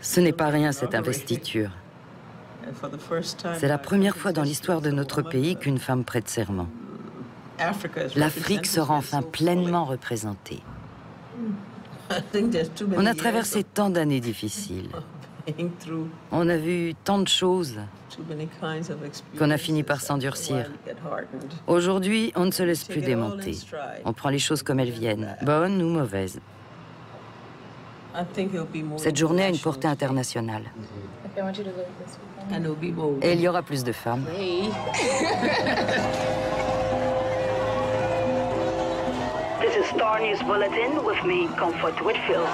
Ce n'est pas rien, cette investiture. C'est la première fois dans l'histoire de notre pays qu'une femme prête serment. L'Afrique sera enfin pleinement représentée. On a traversé tant d'années difficiles. On a vu tant de choses qu'on a fini par s'endurcir. Aujourd'hui, on ne se laisse plus démonter. On prend les choses comme elles viennent, bonnes ou mauvaises. Cette journée a une portée internationale. Et il y aura plus de femmes. This is Star News Bulletin with me, Comfort Whitfield.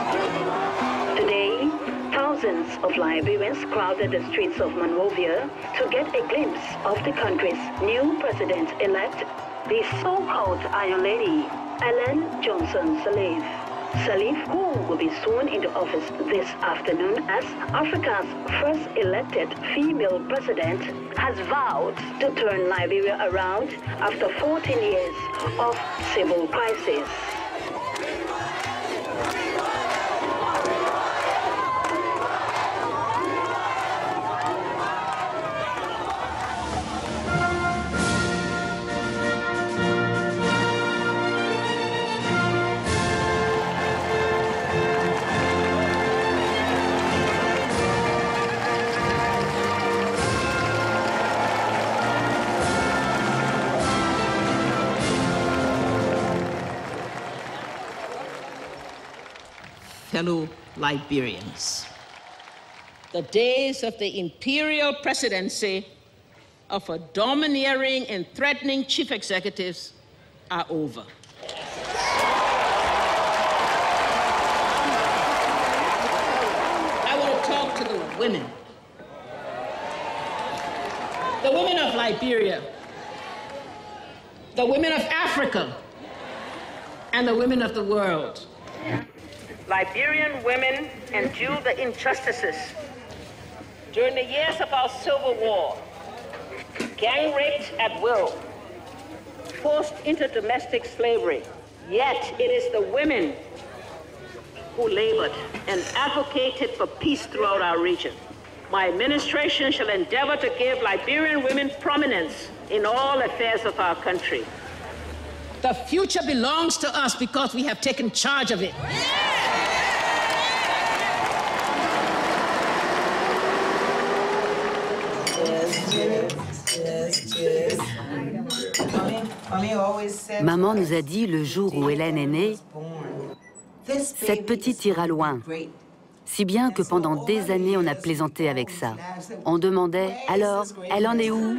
Today, thousands of Liberians crowded the streets of Monrovia to get a glimpse of the country's new president-elect, the so-called Iron Lady, Ellen Johnson Sirleaf. Sirleaf, who will be sworn into office this afternoon as Africa's first elected female president, has vowed to turn Liberia around after 14 years of civil crisis. Fellow Liberians, the days of the imperial presidency of a domineering and threatening chief executives are over. I want to talk to the women of Liberia, the women of Africa, and the women of the world. Liberian women endure the injustices during the years of our civil war, gang raped at will, forced into domestic slavery. Yet it is the women who labored and advocated for peace throughout our region. My administration shall endeavor to give Liberian women prominence in all affairs of our country. The future belongs to us because we have taken charge of it. Maman nous a dit le jour où Hélène est née, cette petite ira loin. Si bien que pendant des années, on a plaisanté avec ça. On demandait, alors, elle en est où?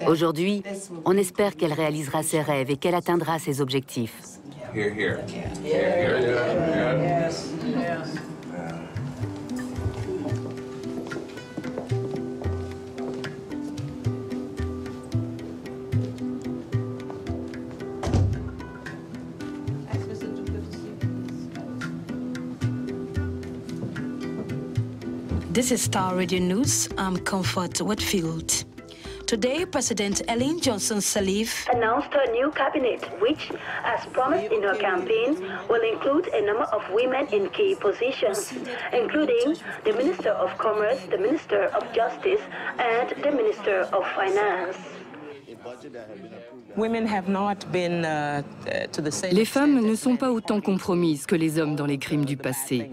Aujourd'hui, on espère qu'elle réalisera ses rêves et qu'elle atteindra ses objectifs. This is Star Radio News. I'm Comfort Whitfield. Today, President Ellen Johnson Sirleaf announced her new cabinet, which, as promised in her campaign, will include a number of women in key positions, including the Minister of Commerce, the Minister of Justice, and the Minister of Finance. Les femmes ne sont pas autant compromises que les hommes dans les crimes du passé.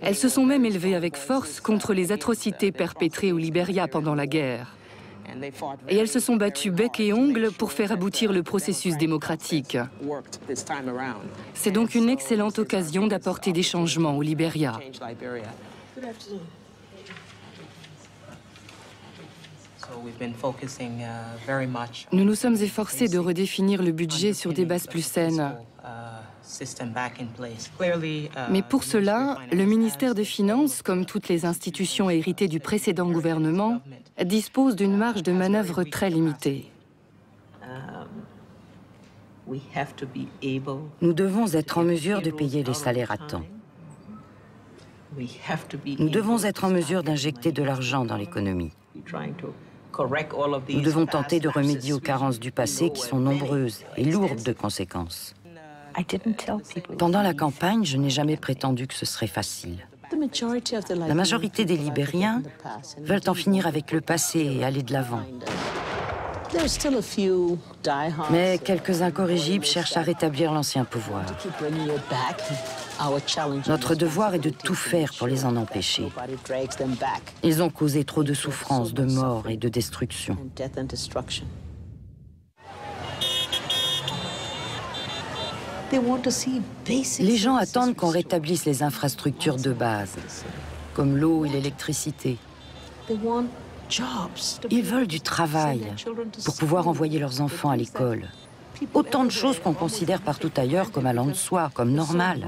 Elles se sont même élevées avec force contre les atrocités perpétrées au Libéria pendant la guerre. Et elles se sont battues bec et ongles pour faire aboutir le processus démocratique. C'est donc une excellente occasion d'apporter des changements au Libéria. Nous nous sommes efforcés de redéfinir le budget sur des bases plus saines. Mais pour cela, le ministère des Finances, comme toutes les institutions héritées du précédent gouvernement, dispose d'une marge de manœuvre très limitée. Nous devons être en mesure de payer les salaires à temps. Nous devons être en mesure d'injecter de l'argent dans l'économie. Nous devons tenter de remédier aux carences du passé qui sont nombreuses et lourdes de conséquences. Pendant la campagne, je n'ai jamais prétendu que ce serait facile. La majorité des Libériens veulent en finir avec le passé et aller de l'avant. Mais quelques incorrigibles cherchent à rétablir l'ancien pouvoir. Notre devoir est de tout faire pour les en empêcher. Ils ont causé trop de souffrance, de mort et de destruction. Les gens attendent qu'on rétablisse les infrastructures de base, comme l'eau et l'électricité. Ils veulent du travail pour pouvoir envoyer leurs enfants à l'école. Autant de choses qu'on considère partout ailleurs comme allant de soi, comme normales.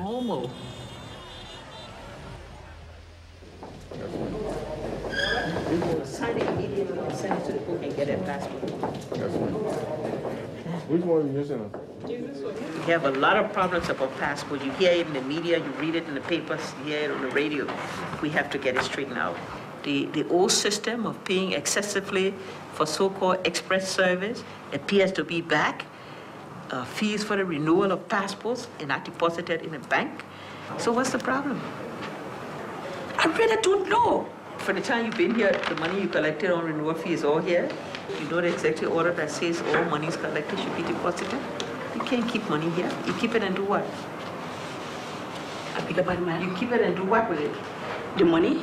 We have a lot of problems about passport. You hear it in the media, you read it in the papers, you hear it on the radio. We have to get it straightened out. The old system of paying excessively for so-called express service appears to be back. Fees for the renewal of passports are not deposited in a bank. So what's the problem? I really don't know. For the time you've been here, the money you collected on renewal fee is all here. You know the executive order that says all monies collected should be deposited. You can't keep money here. You keep it and do what? You keep it and do what with it? The money?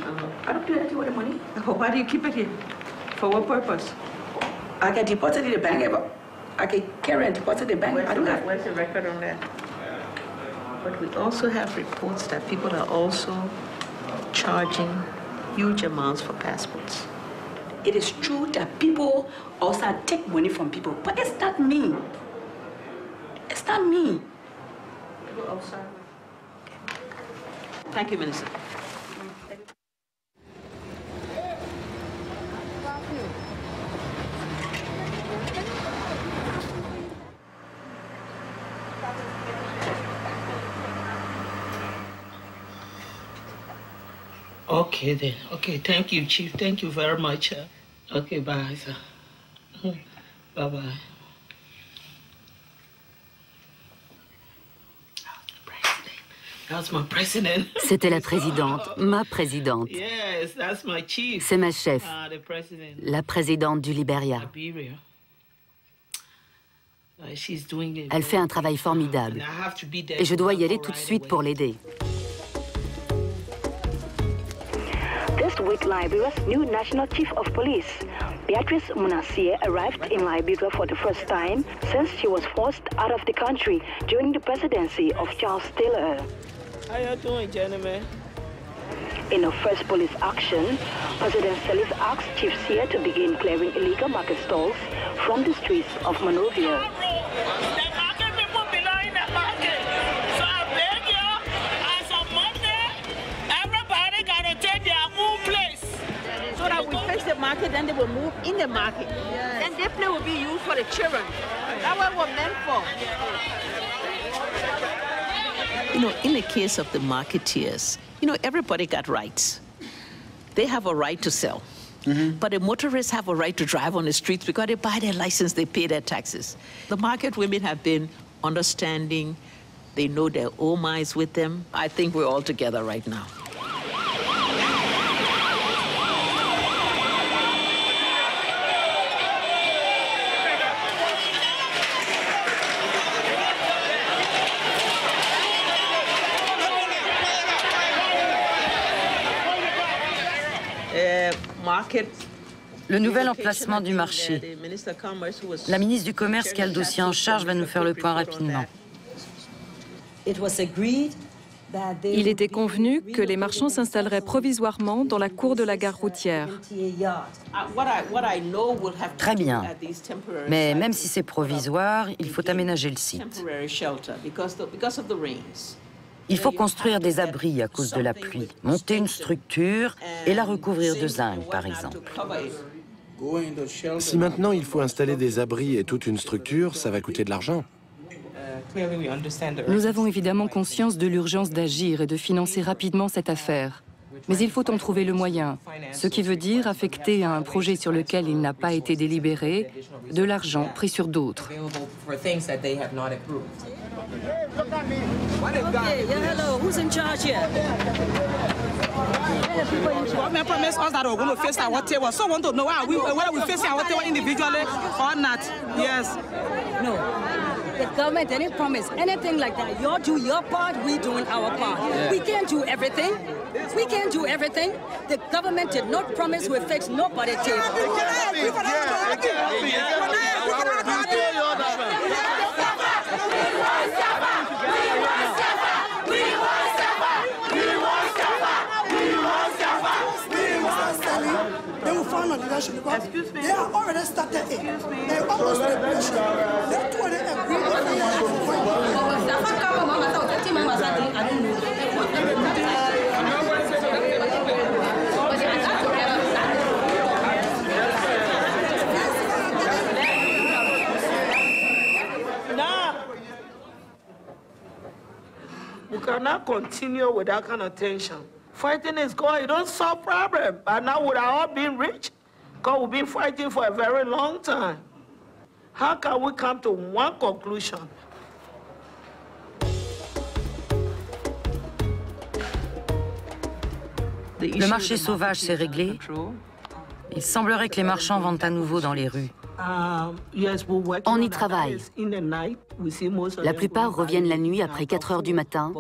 I don't do anything with the money. Why do you keep it here? For what purpose? I can deposit it in the bank. I can carry and deposit in the bank. Where's the record on that? But we also have reports that people are also charging huge amounts for passports. It is true that people also take money from people, but it's not me. It's not me. Thank you, Minister. Okay then. Okay, thank you, Chief. Thank you very much. Okay, bye, sir. Bye-bye. That's my president. C'était la présidente, ma présidente. Yes, that's my chief. C'est ma chef, la présidente du Libéria. Elle fait un travail formidable et je dois y aller tout de suite pour l'aider. This week, Liberia's new National Chief of Police, Beatrice Munassier, arrived in Liberia for the first time since she was forced out of the country during the presidency of Charles Taylor. How you doing, gentlemen? In her first police action, President Sirleaf asked Chief Sier to begin clearing illegal market stalls from the streets of Monrovia. The market, then they will move in the market. Yes. Then their place will be used for the children. That's what we're meant for. You know, in the case of the marketeers, you know, everybody got rights. They have a right to sell. But the motorists have a right to drive on the streets because they buy their license, they pay their taxes. The market women have been understanding. They know their Oma is with them. I think we're all together right now. Le nouvel emplacement du marché. La ministre du Commerce qui a le dossier en charge va nous faire le point rapidement. Il était convenu que les marchands s'installeraient provisoirement dans la cour de la gare routière. Très bien. Mais même si c'est provisoire, il faut aménager le site. Il faut construire des abris à cause de la pluie, monter une structure et la recouvrir de zinc, par exemple. Si maintenant il faut installer des abris et toute une structure, ça va coûter de l'argent. Nous avons évidemment conscience de l'urgence d'agir et de financer rapidement cette affaire. Mais il faut en trouver le moyen, ce qui veut dire affecter à un projet sur lequel il n'a pas été délibéré de l'argent pris sur d'autres. Okay, yeah, hello. Who's in charge here? Government promised us that we're going to face our table. So I want to know whether we face our table individually or not. Yes. No. The government didn't promise anything like that. You do your part, we doing our part. Yeah. We can't do everything. We can't do everything. The government did not promise we'll fix nobody's table. They will find an election because they have already started it. They almost finished. That's why they agree Now, we cannot continue with that kind of tension. Fighting is going, it don't solve problem. But now we are all being rich, because we've been fighting for a very long time. How can we come to one conclusion? Le marché sauvage s'est réglé. Il semblerait que les marchands vendent à nouveau dans les rues. On y travaille. La plupart reviennent la nuit après 4 heures du matin.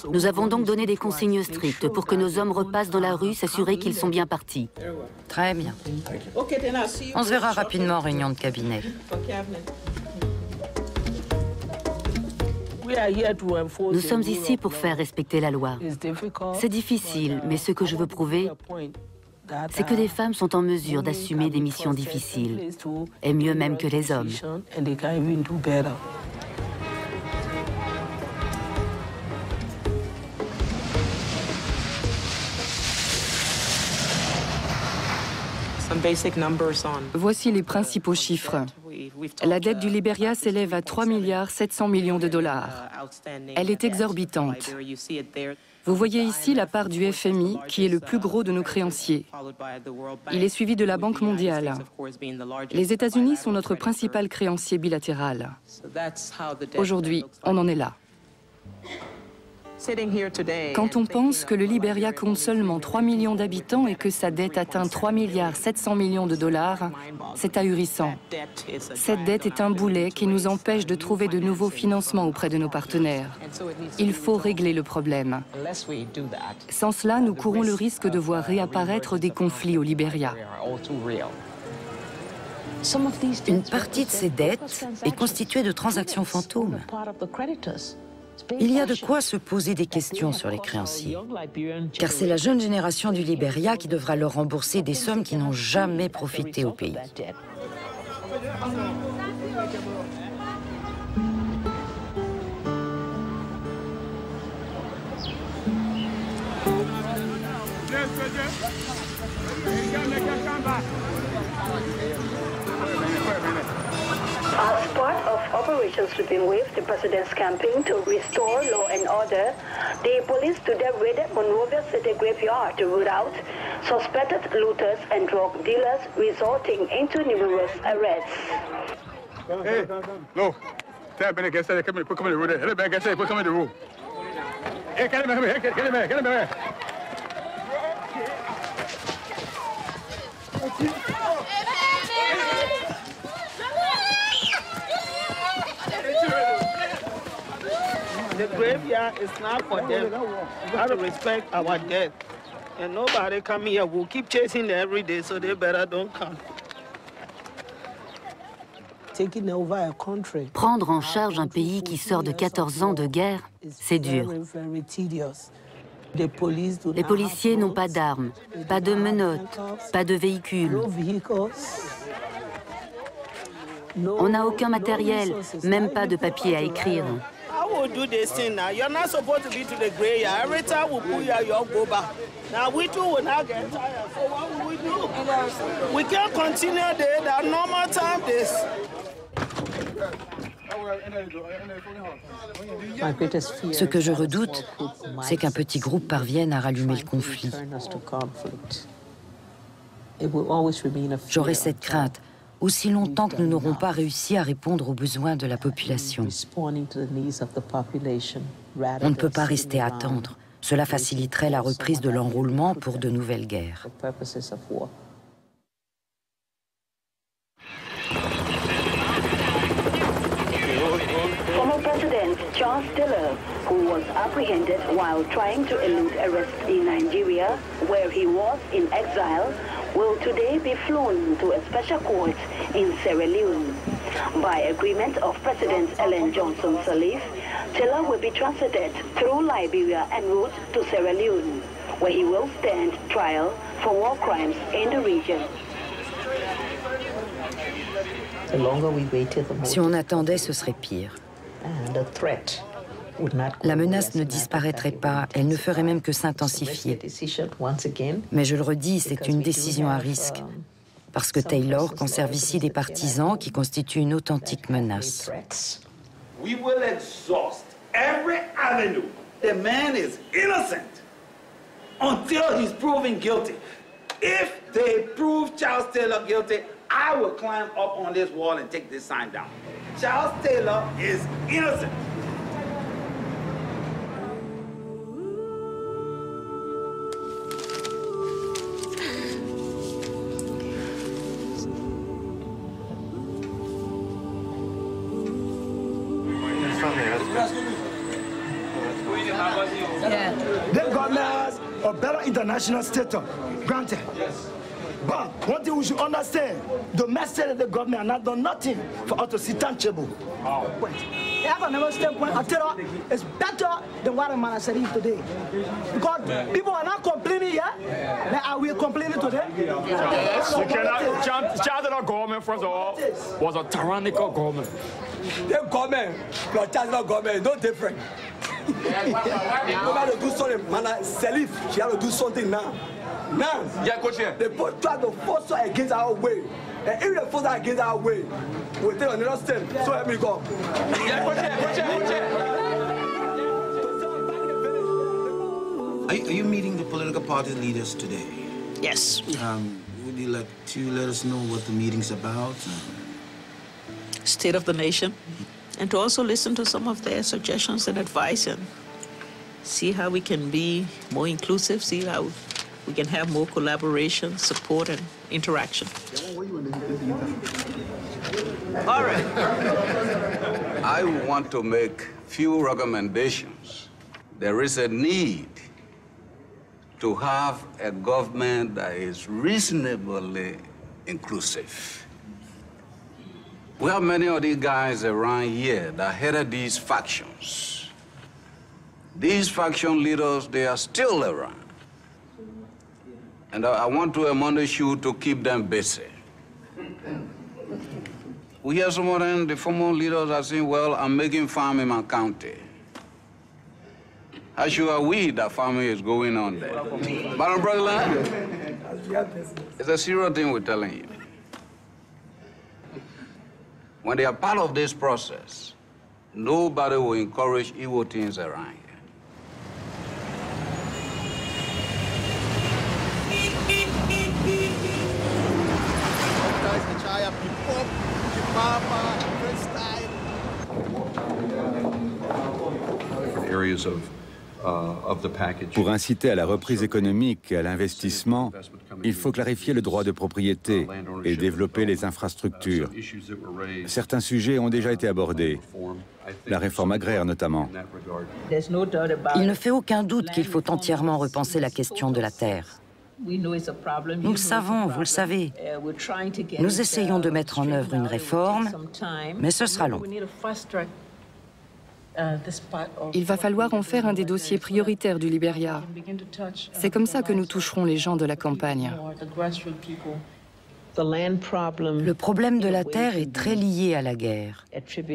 Nous avons donc donné des consignes strictes pour que nos hommes repassent dans la rue, s'assurer qu'ils sont bien partis. Très bien. On se verra rapidement en réunion de cabinet. Nous sommes ici pour faire respecter la loi. C'est difficile, mais ce que je veux prouver, c'est que les femmes sont en mesure d'assumer des missions difficiles, et mieux même que les hommes. Voici les principaux chiffres. La dette du Libéria s'élève à 3,7 milliards de dollars. Elle est exorbitante. Vous voyez ici la part du FMI, qui est le plus gros de nos créanciers. Il est suivi de la Banque mondiale. Les États-Unis sont notre principal créancier bilatéral. Aujourd'hui, on en est là. Quand on pense que le Libéria compte seulement 3 millions d'habitants et que sa dette atteint 3,7 milliards de dollars, c'est ahurissant. Cette dette est un boulet qui nous empêche de trouver de nouveaux financements auprès de nos partenaires. Il faut régler le problème. Sans cela, nous courons le risque de voir réapparaître des conflits au Libéria. Une partie de ces dettes est constituée de transactions fantômes. Il y a de quoi se poser des questions sur les créanciers, car c'est la jeune génération du Libéria qui devra leur rembourser des sommes qui n'ont jamais profité au pays. As part of Operation Sleeping With, the president's campaign to restore law and order, the police today raided Monrovia City graveyard to root out suspected looters and drug dealers, resulting into numerous arrests. Hey, no. Tell me, get come in the room. Let me get come in the room. Hey, get him here, get him here, get him here. The graveyard is not for them. We got to respect our dead. And nobody come here. We'll keep chasing them every day, so they better don't come. Taking over a country. Prendre en charge un pays qui sort de 14 ans de guerre, c'est dur. Les policiers n'ont pas d'armes, pas de menottes, pas de véhicules. On n'a aucun matériel, même pas de papier à écrire. Will do this thing now. You're not supposed to be to the graveyard. Every time we pull you, you'll go back. Now we too will not get tired. So what will we do? We can't continue there. That normal time this. Ce que je redoute, c'est qu'un petit groupe parvienne à rallumer le conflit. J'aurais cette crainte. aussi longtemps que nous n'aurons pas réussi à répondre aux besoins de la population. On ne peut pas rester à attendre. Cela faciliterait la reprise de l'enrôlement pour de nouvelles guerres. Former President Charles Taylor, who was apprehended while trying to elude arrest in Nigeria, where he was in exile, will today be flown to a special court in Sierra Leone. By agreement of President Ellen Johnson Sirleaf, Taylor will be transited through Liberia en route to Sierra Leone, where he will stand trial for war crimes in the region. Si on attendait, ce serait pire. La menace ne disparaîtrait pas, elle ne ferait même que s'intensifier. Mais je le redis, c'est une décision à risque, parce que Taylor conserve ici des partisans qui constituent une authentique menace. We will exhaust every avenue. The man is innocent until he's proven guilty. If they prove Charles Taylor guilty, I will climb up on this wall and take this sign down. Charles Taylor is innocent. Them governors of better international status, granted. But one thing we should understand, the message of the government have not done nothing for us to sit tangible. I have another standpoint. I tell you, it's better than what man has said today. Because people are not complaining yet, like I will complain today. Chancellor government, first of all, was a tyrannical government. The government plus Chancellor government no different. Nobody do something, man. Sirleaf, she have to do something now. Now, yeah, coach, they both try to force her against our way. And if they force her against our way, we'll take another step. So let me go. Yeah, Are you meeting the political party leaders today? Yes. Would you like to let us know what the meeting's about? State of the nation. And to also listen to some of their suggestions and advice and see how we can be more inclusive, see how we can have more collaboration, support, and interaction. All right. I want to make few recommendations. There is a need to have a government that is reasonably inclusive. We have many of these guys around here that headed these factions. These faction leaders, they are still around. And I want to admonish you to keep them busy. We hear some of them, the former leaders are saying, well, I'm making farm in my county. How sure are we that farming is going on there? Baron Brotherland, it's a serious thing we're telling you. When they are part of this process, nobody will encourage evil things around here. Pour inciter à la reprise économique et à l'investissement, il faut clarifier le droit de propriété et développer les infrastructures. Certains sujets ont déjà été abordés, la réforme agraire notamment. Il ne fait aucun doute qu'il faut entièrement repenser la question de la terre. Nous le savons, vous le savez. Nous essayons de mettre en œuvre une réforme, mais ce sera long. Il va falloir en faire un des dossiers prioritaires du Libéria. C'est comme ça que nous toucherons les gens de la campagne. Le problème de la terre est très lié à la guerre,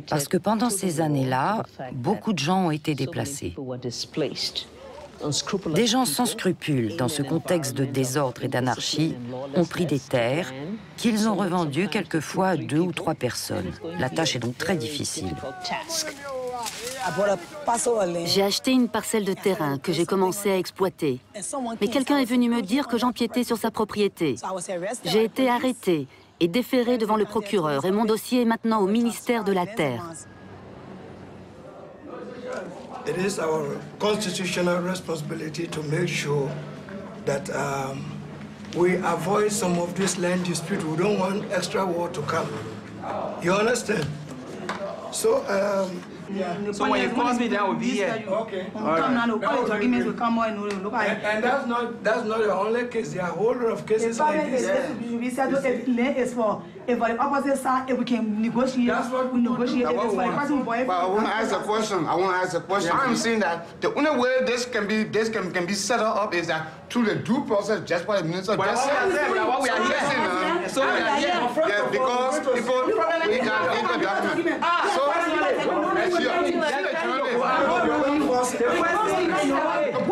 parce que pendant ces années-là, beaucoup de gens ont été déplacés. Des gens sans scrupules, dans ce contexte de désordre et d'anarchie, ont pris des terres qu'ils ont revendues quelquefois à 2 ou 3 personnes. La tâche est donc très difficile. J'ai acheté une parcelle de terrain que j'ai commencé à exploiter. Mais quelqu'un est venu me dire que j'empiétais sur sa propriété. J'ai été arrêté est déféré devant le procureur et mon dossier est maintenant au ministère de la Terre. It is our constitutional responsibility to make sure that we avoid some of this land dispute. We don't want extra war to come. You understand? So, so when you call me, that will be here. Okay. All right. And that's not the only case. There are a whole lot of cases like this. We said if land is for the opposite side, if we can negotiate, we negotiate. If it's for the person boy. But I want to ask a question. I'm saying that the only way this can be set up is that through the due process, just what the minister just said. What we are here. So we are here. Yes, because people we can think of document. So that's your. Who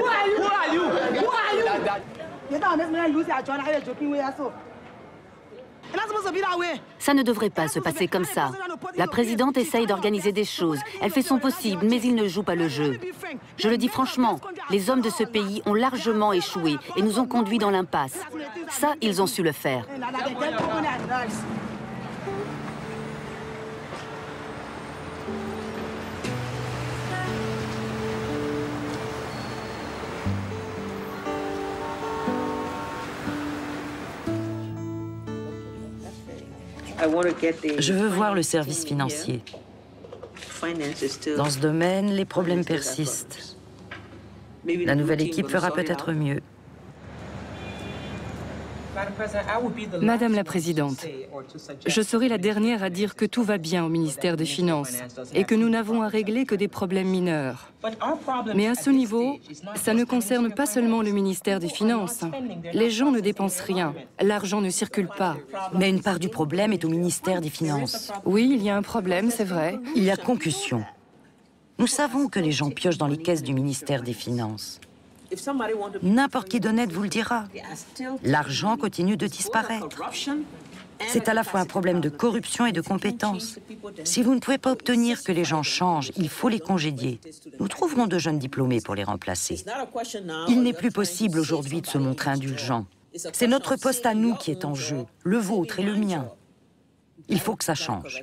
are you? You don't understand. You are joking with us. Ça ne devrait pas se passer comme ça. La présidente essaye d'organiser des choses. Elle fait son possible, mais il ne joue pas le jeu. Je le dis franchement, les hommes de ce pays ont largement échoué et nous ont conduits dans l'impasse. Ça, ils ont su le faire. Je veux voir le service financier. Dans ce domaine, les problèmes persistent. La nouvelle équipe fera peut-être mieux. Madame la Présidente, je serai la dernière à dire que tout va bien au ministère des Finances et que nous n'avons à régler que des problèmes mineurs. Mais à ce niveau, ça ne concerne pas seulement le ministère des Finances. Les gens ne dépensent rien, l'argent ne circule pas. Mais une part du problème est au ministère des Finances. Oui, il y a un problème, c'est vrai. Il y a concussion. Nous savons que les gens piochent dans les caisses du ministère des Finances. N'importe qui d'honnête vous le dira. L'argent continue de disparaître. C'est à la fois un problème de corruption et de compétence. Si vous ne pouvez pas obtenir que les gens changent, il faut les congédier. Nous trouverons de jeunes diplômés pour les remplacer. Il n'est plus possible aujourd'hui de se montrer indulgent. C'est notre poste à nous qui est en jeu, le vôtre et le mien. Il faut que ça change.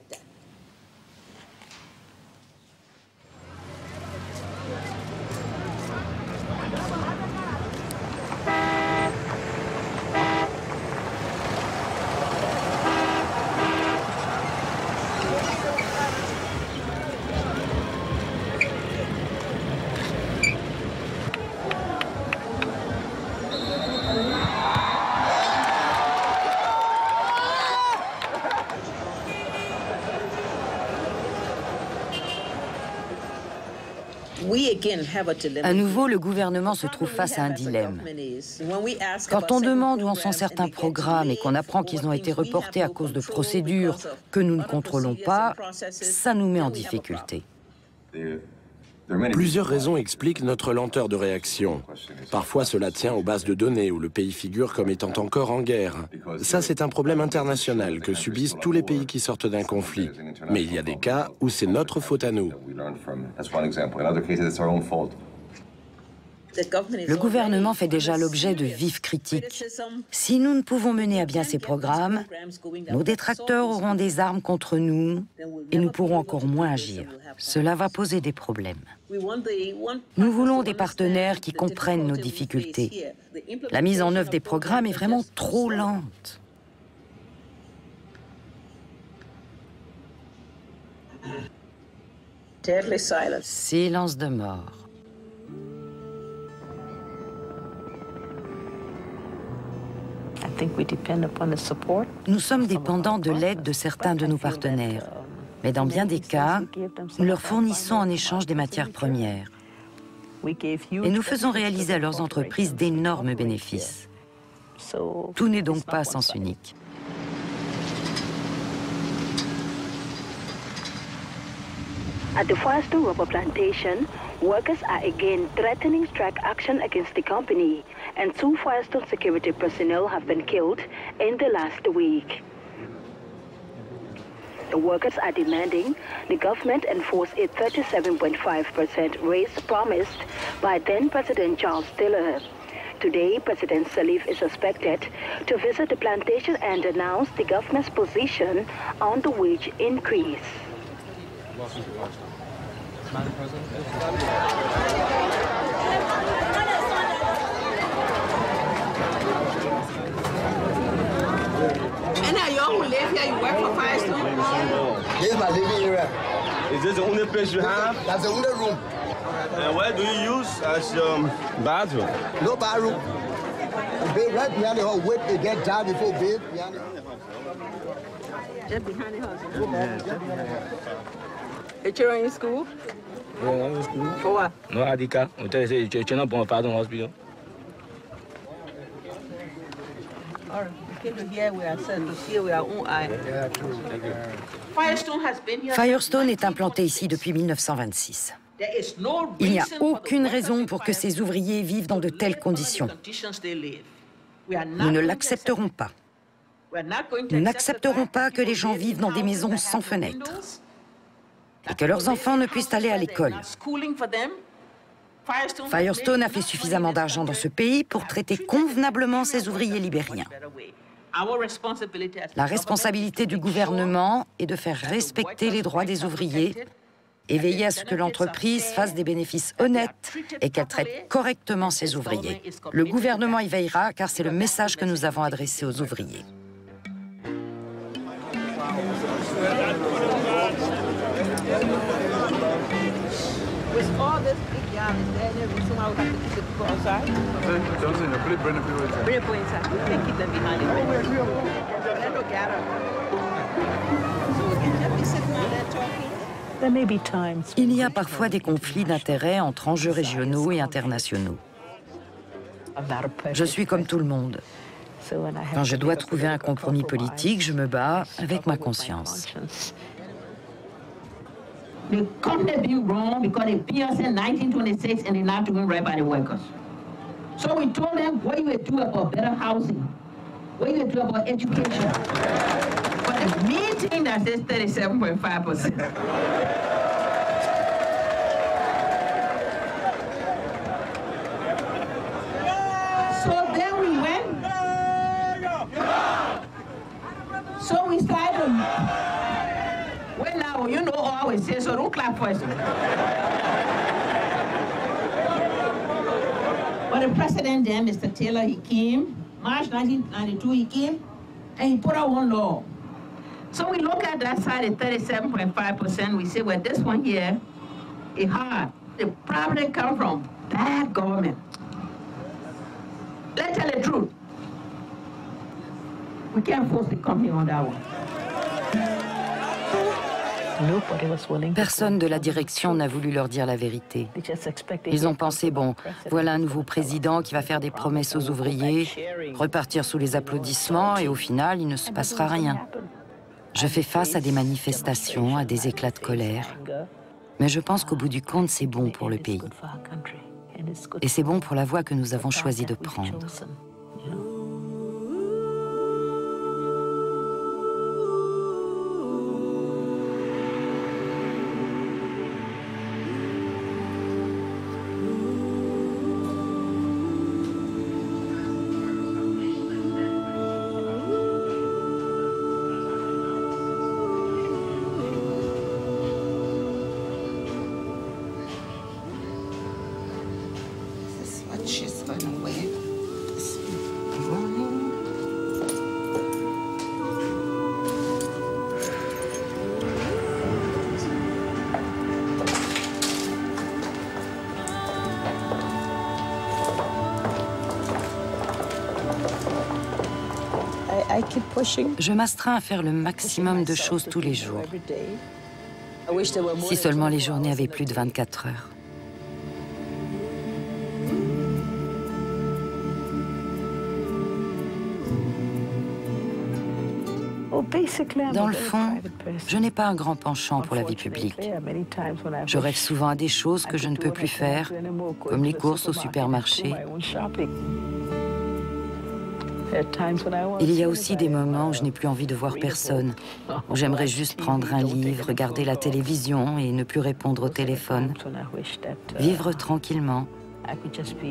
À nouveau, le gouvernement se trouve face à un dilemme. Quand on demande où en sont certains programmes et qu'on apprend qu'ils ont été reportés à cause de procédures que nous ne contrôlons pas, ça nous met en difficulté. Plusieurs raisons expliquent notre lenteur de réaction. Parfois, cela tient aux bases de données où le pays figure comme étant encore en guerre. Ça, c'est un problème international que subissent tous les pays qui sortent d'un conflit. Mais il y a des cas où c'est notre faute à nous. Le gouvernement fait déjà l'objet de vives critiques. Si nous ne pouvons mener à bien ces programmes, nos détracteurs auront des armes contre nous et nous pourrons encore moins agir. Cela va poser des problèmes. Nous voulons des partenaires qui comprennent nos difficultés. La mise en œuvre des programmes est vraiment trop lente. Silence de mort. Nous sommes dépendants de l'aide de certains de nos partenaires, mais dans bien des cas, nous leur fournissons en échange des matières premières. Et nous faisons réaliser à leurs entreprises d'énormes bénéfices. Tout n'est donc pas à sens unique. At the Firestone rubber plantation, workers are again threatening strike action against the company, and 2 Firestone security personnel have been killed in the last week. The workers are demanding the government enforce a 37.5% raise promised by then-President Charles Taylor. Today, President Salif is expected to visit the plantation and announce the government's position on the wage increase. And now you all who live here, you work for Firestone? This is my living area. Is this the only place you have? That's the only room. And where do you use as bathroom? No bathroom. The bed right behind the house. Wait to get down before bed behind the house. Just behind the house. Your children in school? Yeah, I'm in school. For what? No ID card. I'll tell you, you're not born Firestone Hospital. All right. We came to here, we are sent to see with our own eye. Yeah, true. Firestone has been here. Firestone est implanté ici depuis 1926. Il n'y a aucune raison pour que ces ouvriers vivent dans de telles conditions. Nous ne l'accepterons pas. Nous n'accepterons pas que les gens vivent dans des maisons sans fenêtres et que leurs enfants ne puissent aller à l'école. Firestone a fait suffisamment d'argent dans ce pays pour traiter convenablement ses ouvriers libériens. La responsabilité du gouvernement est de faire respecter les droits des ouvriers et veiller à ce que l'entreprise fasse des bénéfices honnêtes et qu'elle traite correctement ses ouvriers. Le gouvernement y veillera car c'est le message que nous avons adressé aux ouvriers. Il y a parfois des conflits d'intérêts entre enjeux régionaux et internationaux. Je suis comme tout le monde. Quand je dois trouver un compromis politique, je me bats avec ma conscience. They couldn't have been wrong because they beat us in 1926 and they're not doing right by the workers. So we told them what you would do about better housing, what you would do about education. But the main thing that says 37.5%. So then we went. So we started. Well, now, you know, I always say, so don't clap for us. But the president then, Mr. Taylor, he came, March 1992, he came, and he put out one law. So we look at that side at 37.5%, we say, well, this one here is hard. The problem comes from bad government. Let's tell the truth. We can't force the company on that one. Personne de la direction n'a voulu leur dire la vérité. Ils ont pensé, bon, voilà un nouveau président qui va faire des promesses aux ouvriers, repartir sous les applaudissements et au final, il ne se passera rien. Je fais face à des manifestations, à des éclats de colère. Mais je pense qu'au bout du compte, c'est bon pour le pays. Et c'est bon pour la voie que nous avons choisi de prendre. Je m'astreins à faire le maximum de choses tous les jours. Si seulement les journées avaient plus de 24 heures. Dans le fond, je n'ai pas un grand penchant pour la vie publique. Je rêve souvent à des choses que je ne peux plus faire, comme les courses au supermarché. Il y a aussi des moments où je n'ai plus envie de voir personne, où j'aimerais juste prendre un livre, regarder la télévision et ne plus répondre au téléphone. Vivre tranquillement,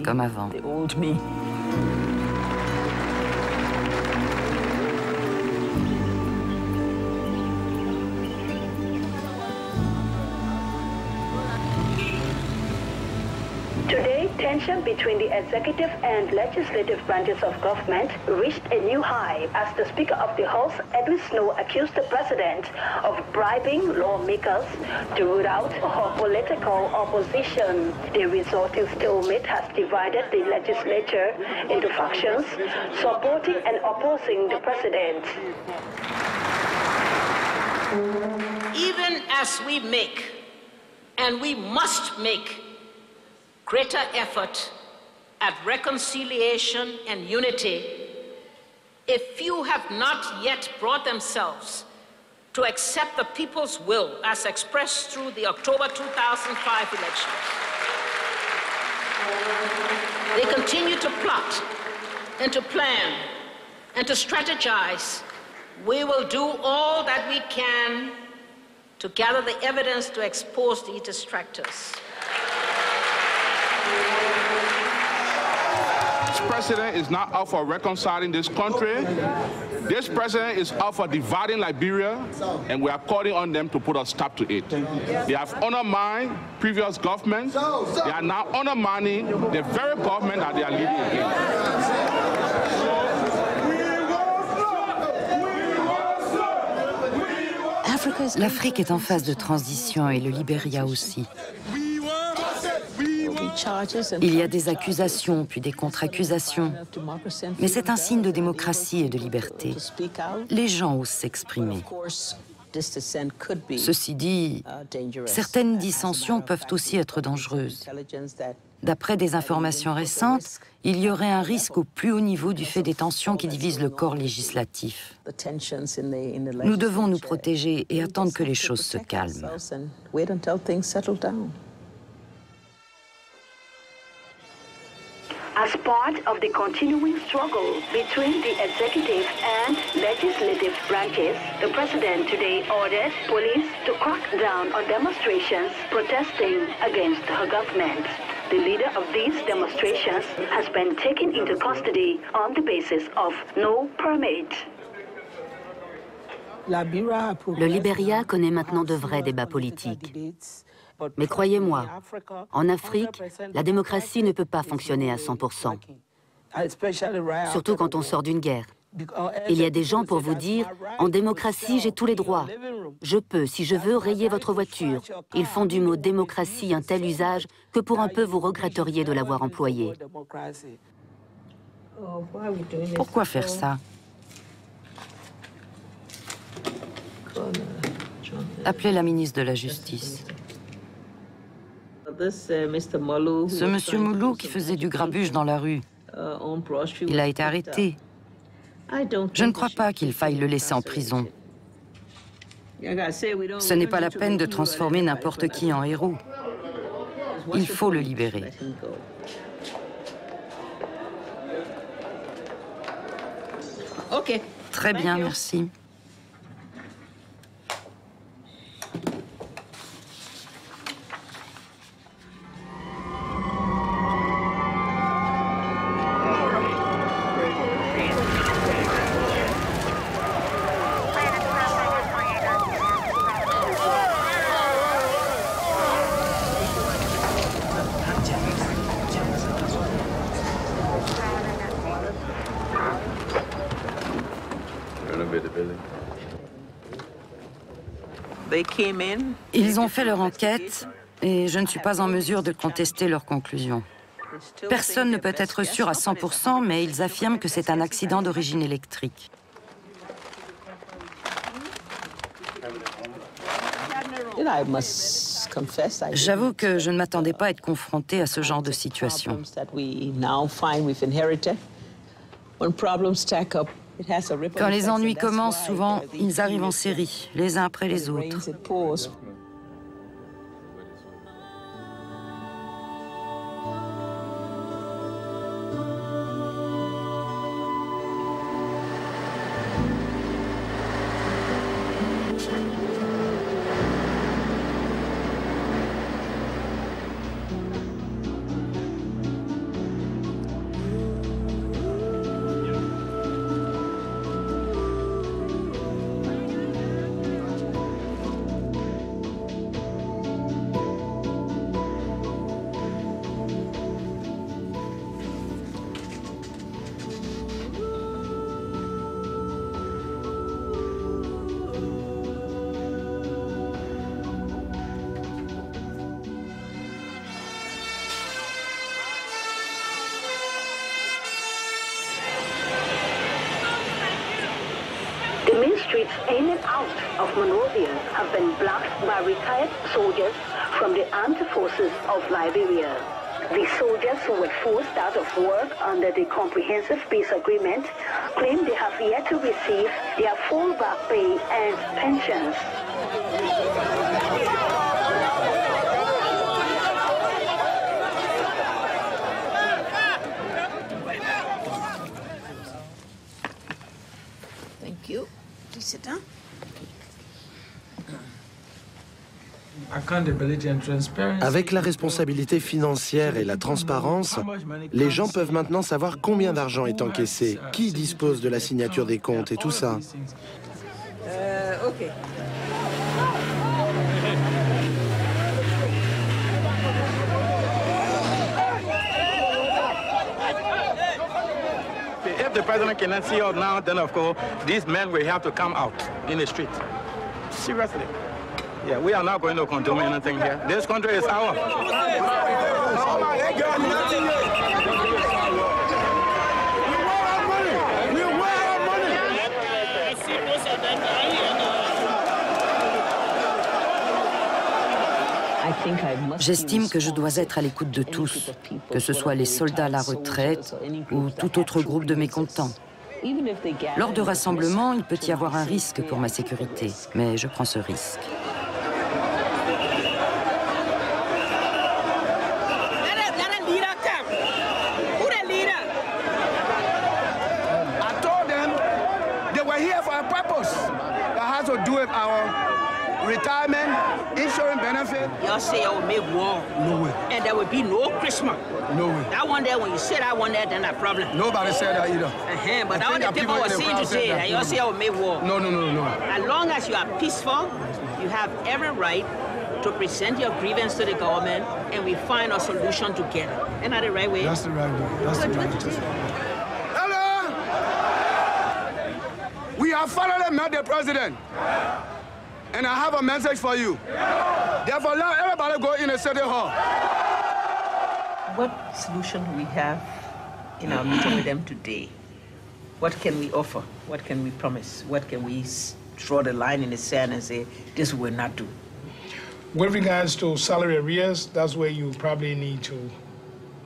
comme avant. tension between the executive and legislative branches of government reached a new high as the Speaker of the House, Edwin Snow, accused the President of bribing lawmakers to root out her political opposition. The resulting stalemate has divided the legislature into factions, supporting and opposing the President. Even as we make, and we must make, greater effort at reconciliation and unity, a few have not yet brought themselves to accept the people's will as expressed through the October 2005 elections. They continue to plot and to plan and to strategize. We will do all that we can to gather the evidence to expose these distractors. This president is not out for reconciling this country. This president is out for dividing Liberia, and we are calling on them to put a stop to it. They have undermined previous governments. They are now undermining the very government that they are leading against. L'Afrique est en phase de transition et le Libéria aussi. Il y a des accusations, puis des contre-accusations. Mais c'est un signe de démocratie et de liberté. Les gens osent s'exprimer. Ceci dit, certaines dissensions peuvent aussi être dangereuses. D'après des informations récentes, il y aurait un risque au plus haut niveau du fait des tensions qui divisent le corps législatif. Nous devons nous protéger et attendre que les choses se calment. As part of the continuing struggle between the executive and legislative branches, the president today ordered police to crack down on demonstrations protesting against her government. The leader of these demonstrations has been taken into custody on the basis of no permit. Le Libéria connaît maintenant de vrais débats politiques. Mais croyez-moi, en Afrique, la démocratie ne peut pas fonctionner à 100%. Surtout quand on sort d'une guerre. Il y a des gens pour vous dire, en démocratie, j'ai tous les droits. Je peux, si je veux, rayer votre voiture. Ils font du mot démocratie un tel usage que pour un peu vous regretteriez de l'avoir employé. Pourquoi faire ça? Appelez la ministre de la Justice. Ce monsieur Moulou qui faisait du grabuge dans la rue, il a été arrêté. Je ne crois pas qu'il faille le laisser en prison. Ce n'est pas la peine de transformer n'importe qui en héros. Il faut le libérer. Très bien, merci. Ils ont fait leur enquête et je ne suis pas en mesure de contester leurs conclusions. Personne ne peut être sûr à 100%, mais ils affirment que c'est un accident d'origine électrique. J'avoue que je ne m'attendais pas à être confrontée à ce genre de situation. Quand les ennuis commencent, souvent, ils arrivent en série, les uns après les autres. The main streets in and out of Monrovia have been blocked by retired soldiers from the armed forces of Liberia. The soldiers who were forced out of work under the Comprehensive Peace Agreement claim they have yet to receive their full back pay and pensions. Thank you. Please sit down. Avec la responsabilité financière et la transparence, les gens peuvent maintenant savoir combien d'argent est encaissé, qui dispose de la signature des comptes et tout ça. Okay. If the president cannot see us now, then of course these men will have to come out in the street. Seriously. Yeah, we are not going to condone anything here. This country is ours. J'estime que je dois être à l'écoute de tous, que ce soit les soldats à la retraite ou tout autre groupe de mécontents. Lors de rassemblements, il peut y avoir un risque pour ma sécurité, mais je prends ce risque. Retirement, insurance benefit. Y'all say I will make war. No way. And there will be no Christmas. No way. That one there, when you say that one there, then that problem. Nobody said that either. But all the people were saying to say that y'all say I will make war. No. As long as you are peaceful, you have every right to present your grievance to the government and we find a solution together. Isn't that the right way? That's the right way. That's the right way. Hello! We have finally met the president. And I have a message for you. Therefore, now everybody go in the city hall. What solution do we have in our meeting with them today? What can we offer? What can we promise? What can we draw the line in the sand and say, this will not do? With regards to salary arrears, that's where you probably need to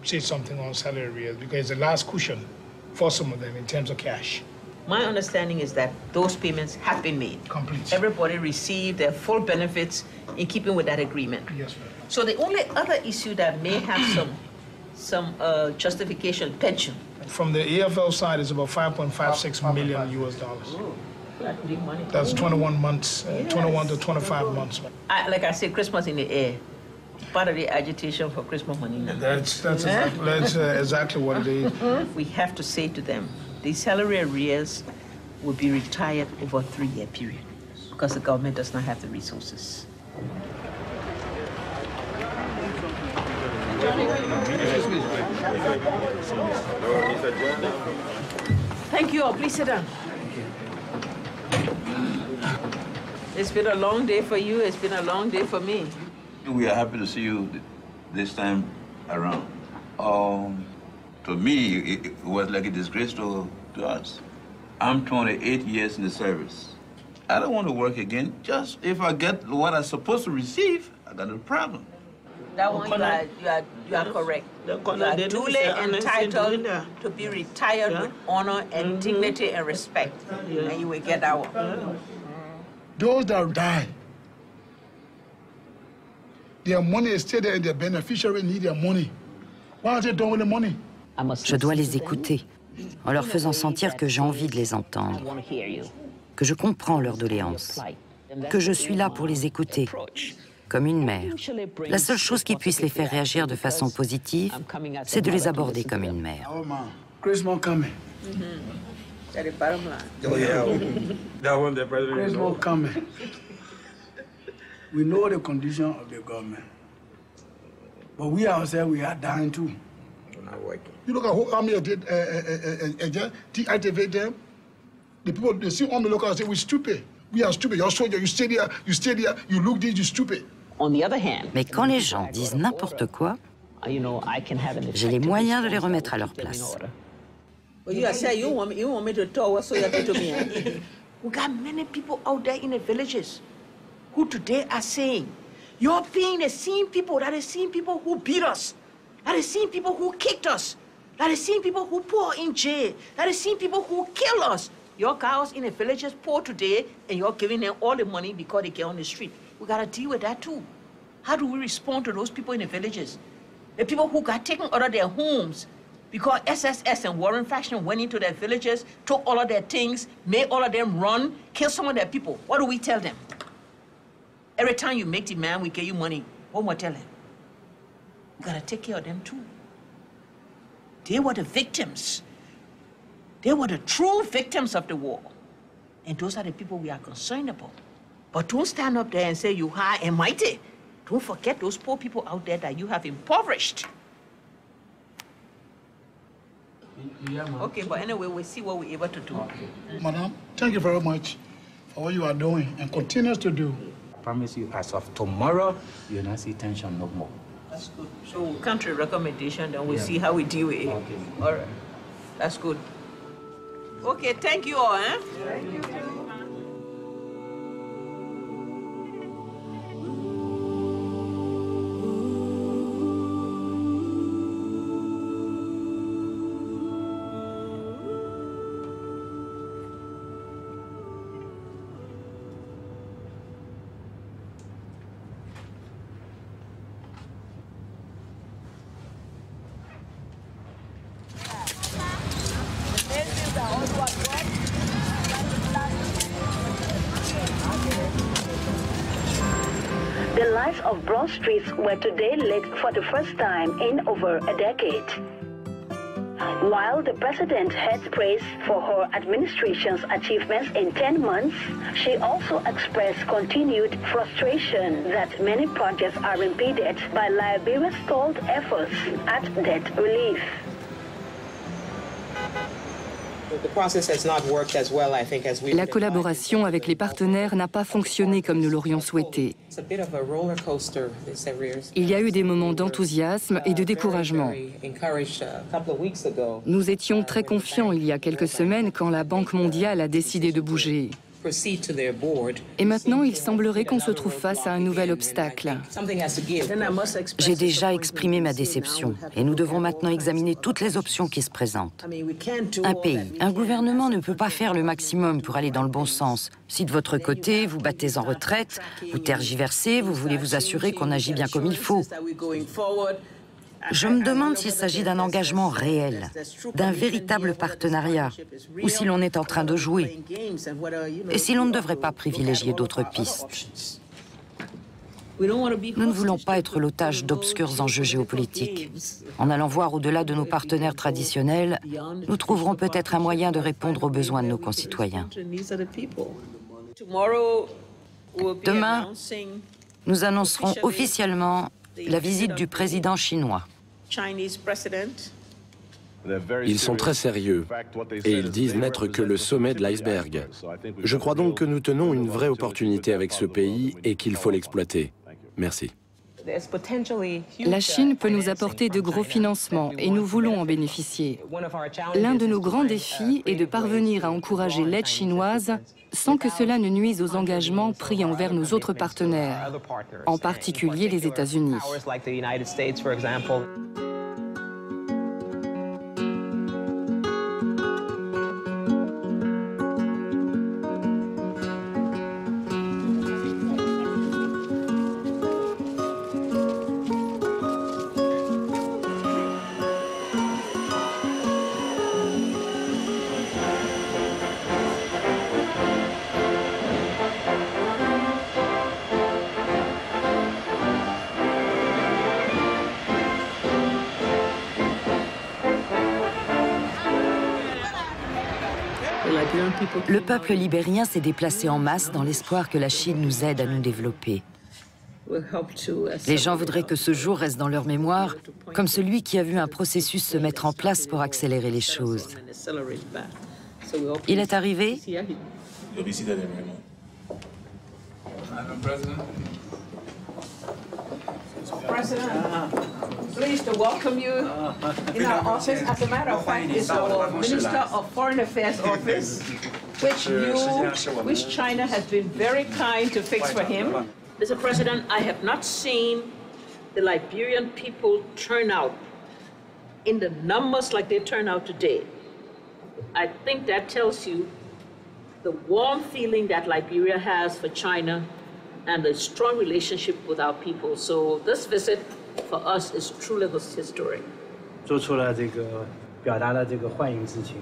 say something on salary arrears because it's the last cushion for some of them in terms of cash. My understanding is that those payments have been made. Complete. Everybody received their full benefits in keeping with that agreement. Yes, ma'am. So the only other issue that may have some justification, pension. From the AFL side, it's about 5.56 million US dollars. That's big money. That's 21 months, 21 to 25 months. Like I said, Christmas in the air. Part of the agitation for Christmas money now. That's exactly what it is. We have to say to them, the salary arrears will be retired over a 3-year period because the government does not have the resources. Thank you all. Please sit down. It's been a long day for you. It's been a long day for me. We are happy to see you this time around. To me, it was like a disgrace to us. I'm 28 years in the service. I don't want to work again. Just if I get what I'm supposed to receive, I got no problem. That one, you are correct. You are duly entitled to be retired with honor and dignity and respect, and you will get that one. Those that die, their money is still there and their beneficiaries need their money. Why aren't they done with the money? Je dois les écouter, en leur faisant sentir que j'ai envie de les entendre, que je comprends leurs doléances, que je suis là pour les écouter, comme une mère. La seule chose qui puisse les faire réagir de façon positive, c'est de les aborder comme une mère. Christmas coming. That's the bottom line. Oh, yeah. That one, the president. Christmas coming. We know the condition of the government. But we ourselves, we are dying too. We're not working. You look at how many did deactivate them. The people, they see on the local and say, we're stupid. We are stupid. You're soldier, you stay there, you look this, you're stupid. On the other hand, mais quand les gens disent n'importe quoi, j'ai les moyens de les remettre à leur place. Well, you say you want me to talk, what so you do to me? We got many people out there in the villages who today are saying, you're being the same people, that is same people who beat us, that is same people who kicked us, that is same people who put us in jail, that is same people who kill us. Your cows in the villages poor today, and you're giving them all the money because they get on the street. We gotta deal with that too. How do we respond to those people in the villages? The people who got taken out of their homes because SSS and Warren faction went into their villages, took all of their things, made all of them run, killed some of their people. What do we tell them? Every time you make demand, we give you money. What more tell them? We gotta take care of them too. They were the victims. They were the true victims of the war. And those are the people we are concerned about. But don't stand up there and say you're high and mighty. Don't forget those poor people out there that you have impoverished. Okay, but anyway, we'll see what we're able to do. Okay. Madam, thank you very much for what you are doing and continues to do. I promise you, as of tomorrow, you'll not see tension no more. That's good. So country recommendation, then we'll see how we deal with it. Okay. All right. That's good. Okay, thank you all, eh? Thank you. The lights of Broad Street were today lit for the first time in over a decade. While the president had praise for her administration's achievements in 10 months, she also expressed continued frustration that many projects are impeded by Liberia's stalled efforts at debt relief. La collaboration avec les partenaires n'a pas fonctionné comme nous l'aurions souhaité. Il y a eu des moments d'enthousiasme et de découragement. Nous étions très confiants il y a quelques semaines quand la Banque mondiale a décidé de bouger. Et maintenant, il semblerait qu'on se trouve face à un nouvel obstacle. J'ai déjà exprimé ma déception et nous devons maintenant examiner toutes les options qui se présentent. Un pays, un gouvernement ne peut pas faire le maximum pour aller dans le bon sens. Si de votre côté, vous battez en retraite, vous tergiversez, vous voulez vous assurer qu'on agit bien comme il faut. Je me demande s'il s'agit d'un engagement réel, d'un véritable partenariat, ou si l'on est en train de jouer, et si l'on ne devrait pas privilégier d'autres pistes. Nous ne voulons pas être l'otage d'obscurs enjeux géopolitiques. En allant voir au-delà de nos partenaires traditionnels, nous trouverons peut-être un moyen de répondre aux besoins de nos concitoyens. Demain, nous annoncerons officiellement la visite du président chinois. Ils sont très sérieux et ils disent n'être que le sommet de l'iceberg. Je crois donc que nous tenons une vraie opportunité avec ce pays et qu'il faut l'exploiter. Merci. La Chine peut nous apporter de gros financements et nous voulons en bénéficier. L'un de nos grands défis est de parvenir à encourager l'aide chinoise sans que cela ne nuise aux engagements pris envers nos autres partenaires, en particulier les États-Unis. Le peuple libérien s'est déplacé en masse dans l'espoir que la Chine nous aide à nous développer. Les gens voudraient que ce jour reste dans leur mémoire comme celui qui a vu un processus se mettre en place pour accélérer les choses. Il est arrivé? President, pleased to welcome you in our office. As a matter of fact, it's our Minister of Foreign Affairs office, which China has been very kind to fix for him. Mr. President, I have not seen the Liberian people turn out in the numbers like they turn out today. I think that tells you the warm feeling that Liberia has for China and the strong relationship with our people. So this visit for us is truly historic. 做出了这个表达了这个欢迎之情，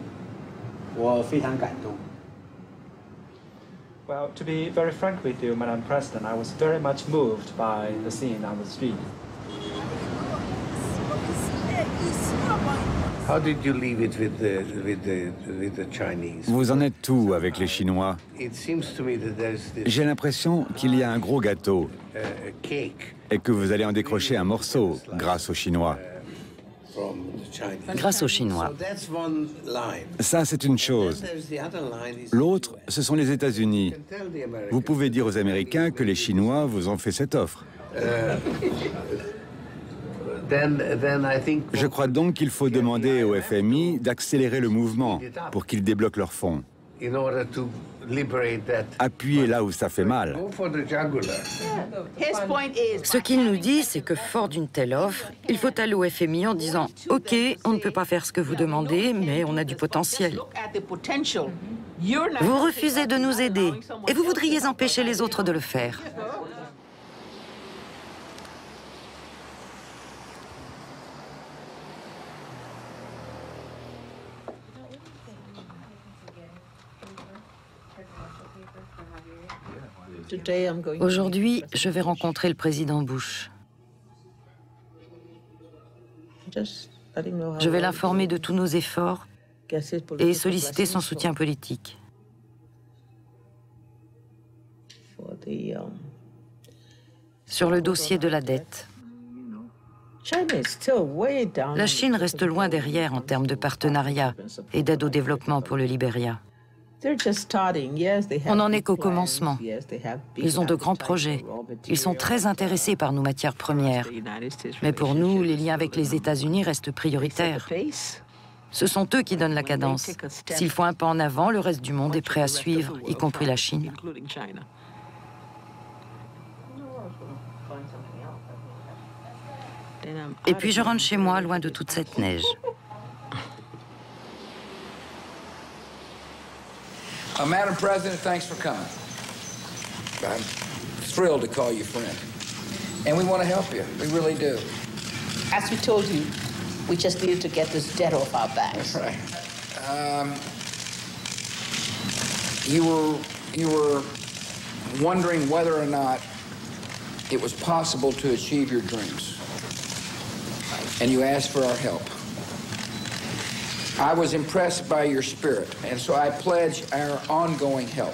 我非常感动。 Well, to be very frank with you, Madam President, I was very much moved by the scene on the street. How did you leave it with the Chinese? Vous en êtes où avec les Chinois? It seems to me that there's this J'ai l'impression qu'il y a un gros gâteau cake et que vous allez en décrocher un morceau grâce aux Chinois. from the Chinese. Grâce aux Chinois. So that's one line. Ça, c'est une chose. There's the other line is L'autre, ce sont les États-Unis. tell the Americans. Vous pouvez dire aux Américains que les Chinois vous ont fait cette offre. Then I think Je crois donc qu'il faut demander au FMI d'accélérer le mouvement pour qu'ils débloquent leurs fonds. in order to liberate that. Appuyez là où ça fait mal. Go for the jugular. Ce qu'il nous dit, c'est que fort d'une telle offre, il faut aller au FMI en disant « Ok, on ne peut pas faire ce que vous demandez, mais on a du potentiel. Vous refusez de nous aider et vous voudriez empêcher les autres de le faire. » Aujourd'hui, je vais rencontrer le président Bush. Je vais l'informer de tous nos efforts et solliciter son soutien politique. Sur le dossier de la dette, la Chine reste loin derrière en termes de partenariat et d'aide au développement pour le Libéria. On n'en est qu'au commencement. Ils ont de grands projets. Ils sont très intéressés par nos matières premières. Mais pour nous, les liens avec les États-Unis restent prioritaires. Ce sont eux qui donnent la cadence. S'ils font un pas en avant, le reste du monde est prêt à suivre, y compris la Chine. Et puis je rentre chez moi, loin de toute cette neige. Madam President, thanks for coming. I'm thrilled to call you friend. And we want to help you. We really do. As we told you, we just needed to get this debt off our backs. That's right. You were wondering whether or not it was possible to achieve your dreams. And you asked for our help. I was impressed by your spirit, and so I pledge our ongoing help.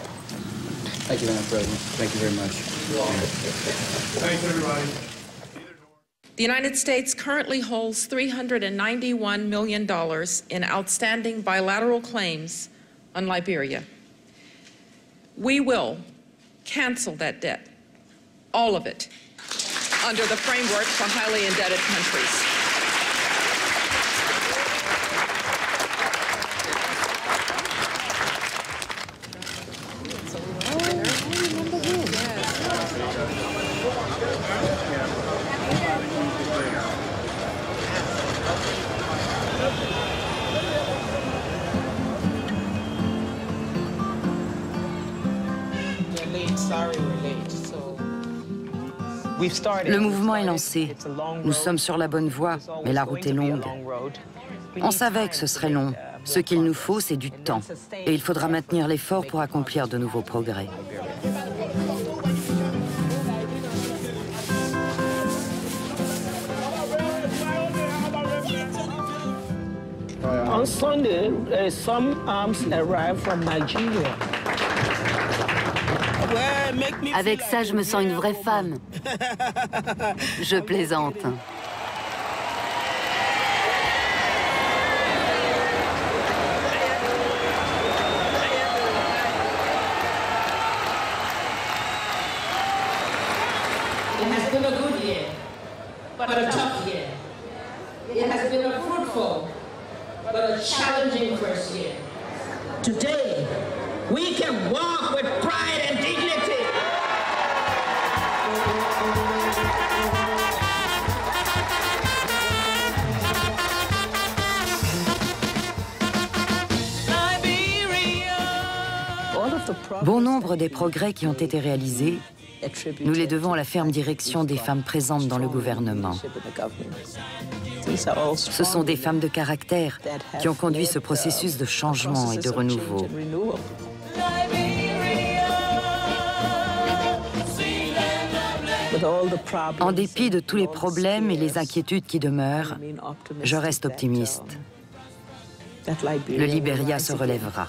Thank you, Madam President. Thank you very much. Thanks, everybody. The United States currently holds $391 million in outstanding bilateral claims on Liberia. We will cancel that debt, all of it, under the framework for highly indebted countries. Le mouvement est lancé. Nous sommes sur la bonne voie, mais la route est longue. On savait que ce serait long. Ce qu'il nous faut, c'est du temps. Et il faudra maintenir l'effort pour accomplir de nouveaux progrès. On Sunday, some arms arrived from Nigeria. Avec ça, je me sens une vraie femme. Je plaisante. It has been a good year. challenging first year. Today, we can walk with pride and dignity. Bon nombre des progrès qui ont été réalisés, nous les devons à la ferme direction des femmes présentes dans le gouvernement. Ce sont des femmes de caractère qui ont conduit ce processus de changement et de renouveau. En dépit de tous les problèmes et les inquiétudes qui demeurent, je reste optimiste. Le Libéria se relèvera.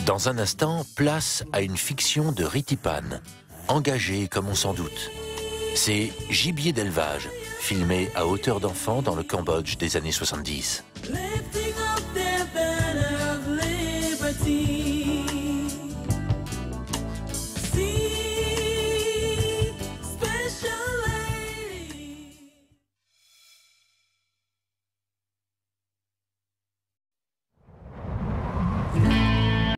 Dans un instant, place à une fiction de Ritipan, engagée comme on s'en doute. C'est Gibier d'élevage, filmé à hauteur d'enfant dans le Cambodge des années 70.